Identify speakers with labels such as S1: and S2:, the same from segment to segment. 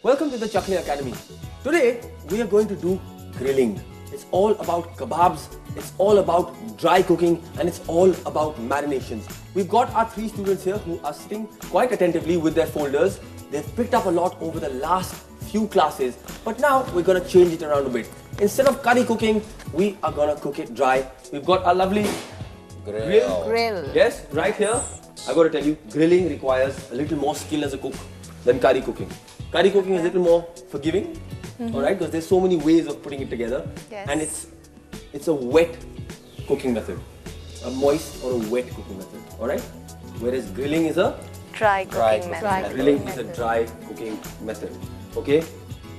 S1: Welcome to the Chakh Le Academy. Today we are going to do grilling. It's all about kebabs, it's all about dry cooking, and it's all about marinations. We've got our 3 students here who are sitting quite attentively with their folders. They've picked up a lot over the last few classes, but now we're going to change it around a bit. Instead of curry cooking, we are going to cook it dry. We've got our lovely grill. Yes, right here. I've got to tell you, grilling requires a little more skill as a cook than curry cooking. Curry cooking is a little more forgiving, alright, because there's so many ways of putting it together, and it's a wet cooking method, a moist or a wet cooking method, alright? Whereas grilling is a
S2: dry cooking method.
S1: Grilling is a dry cooking method, okay?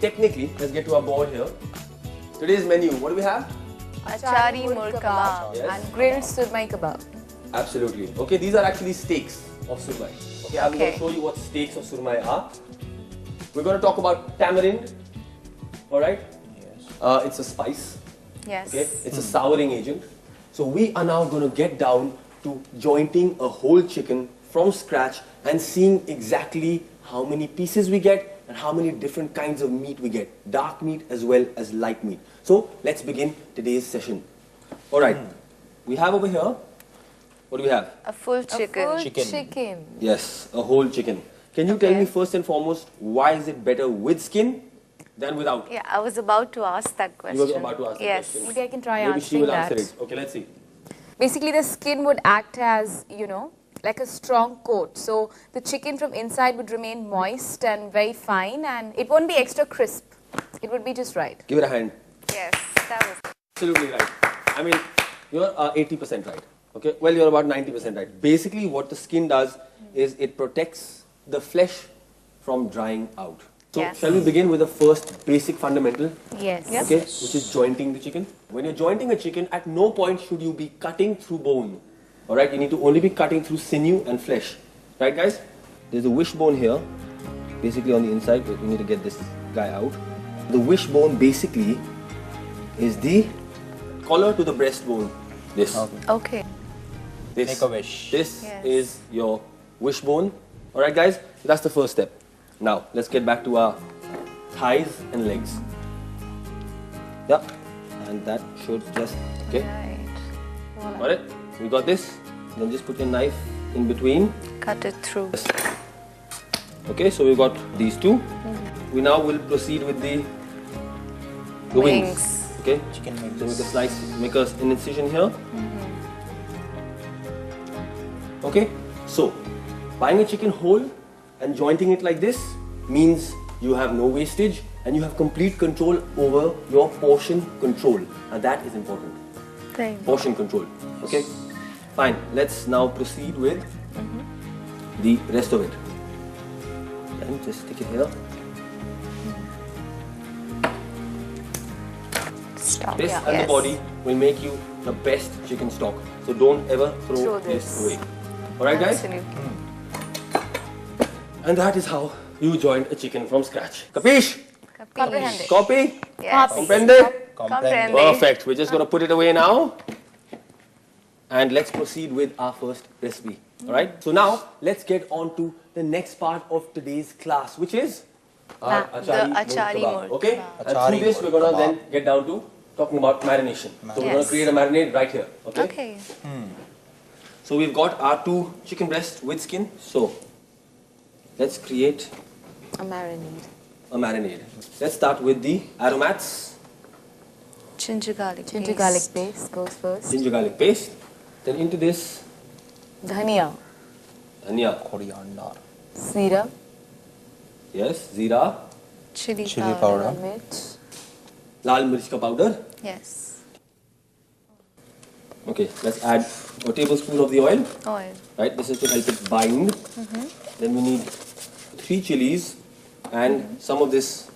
S1: Technically, let's get to our board here. Today's menu, what do we have?
S2: Achari murka
S3: and grilled surmai kebab.
S1: Absolutely. Okay, these are actually steaks of surmai. Okay, I'm going to show you what steaks of surmai are. We're going to talk about tamarind. Alright? Yes. It's a spice.
S2: Yes.
S1: Okay? It's a souring agent. So we are now going to get down to jointing a whole chicken from scratch and seeing exactly how many pieces we get and how many different kinds of meat we get. Dark meat as well as light meat. So let's begin today's session. Alright. We have over here, what do we have?
S2: A full chicken.
S3: Chicken.
S1: Yes, a whole chicken. Can you tell me first and foremost, why is it better with skin than without?
S2: Yeah, I was about to ask that question.
S1: You were about to ask that question.
S3: Maybe I can try
S1: Maybe
S3: answering
S1: she will
S3: that.
S1: answer it. Okay, let's see.
S3: Basically, the skin would act as, you know, like a strong coat. So the chicken from inside would remain moist and very fine, and it won't be extra crisp. It would be just right.
S1: Give it a hand.
S2: Yes, that was
S1: Absolutely right. I mean, you're 80% right. Okay, well, you're about 90% right. Basically, what the skin does is it protects the flesh from drying out. So, shall we begin with the first basic fundamental?
S3: Yes.
S1: Okay, which is jointing the chicken. When you're jointing a chicken, at no point should you be cutting through bone. Alright, you need to only be cutting through sinew and flesh. Right, guys? There's a wishbone here, basically on the inside. We need to get this guy out. The wishbone basically is the collar to the breastbone. This.
S2: okay.
S1: This.
S4: Make a wish.
S1: This is your wishbone. Alright, guys? That's the first step. Now, let's get back to our thighs and legs. Yep. And that should just, okay.
S2: Right.
S1: Got it? We got this. Then just put your knife in between.
S2: Cut it through.
S1: Okay, so we've got these two. We now will proceed with the wings. Okay?
S4: Chicken wings.
S1: So make a slice, make an incision here. Okay? So, buying a chicken whole and jointing it like this means you have no wastage and you have complete control over your portion control. And that is important. Portion control. Okay? Fine. Let's now proceed with the rest of it. And just stick it here.
S2: Stop.
S1: This and the body will make you the best chicken stock. So don't ever throw this away. Alright, guys?
S2: Absolutely.
S1: And that is how you joined a chicken from scratch. Capiche?
S3: Comprehended.
S1: Copy?
S2: Yes.
S1: Comprende?
S2: Comprende.
S1: Perfect. We're just going to put it away now. And let's proceed with our first recipe. Alright? So now, let's get on to the next part of today's class, which is our
S2: achari
S1: kebab.
S2: murka.
S1: Okay? And through this, we're going to then get down to talking about marination. So we're going to create a marinade right here. Okay?
S2: Okay.
S1: So we've got our 2 chicken breasts with skin. So let's create
S3: A marinade.
S1: a marinade. Let's start with the aromats.
S2: Ginger garlic
S3: Ginger
S2: paste.
S3: garlic paste goes first.
S1: Ginger garlic paste. Then into this
S3: Dhania.
S1: dhania.
S4: Coriander.
S3: Zira.
S1: Yes, zira.
S2: Chili
S4: Chili
S2: powder.
S4: powder.
S3: Mirch.
S1: Lal mirch ka powder.
S2: Yes.
S1: Okay, let's add a tablespoon of the oil.
S2: Oil.
S1: Right, this is to help it bind. Then we need 3 chilies and some of this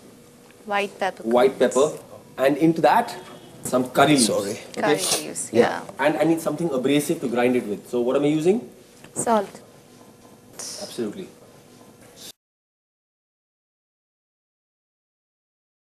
S2: White pepper.
S1: white pepper. And into that, some curry leaves.
S4: Sorry.
S2: Curry leaves. Yeah.
S1: And I need something abrasive to grind it with. So what am I using?
S3: Salt.
S1: Absolutely.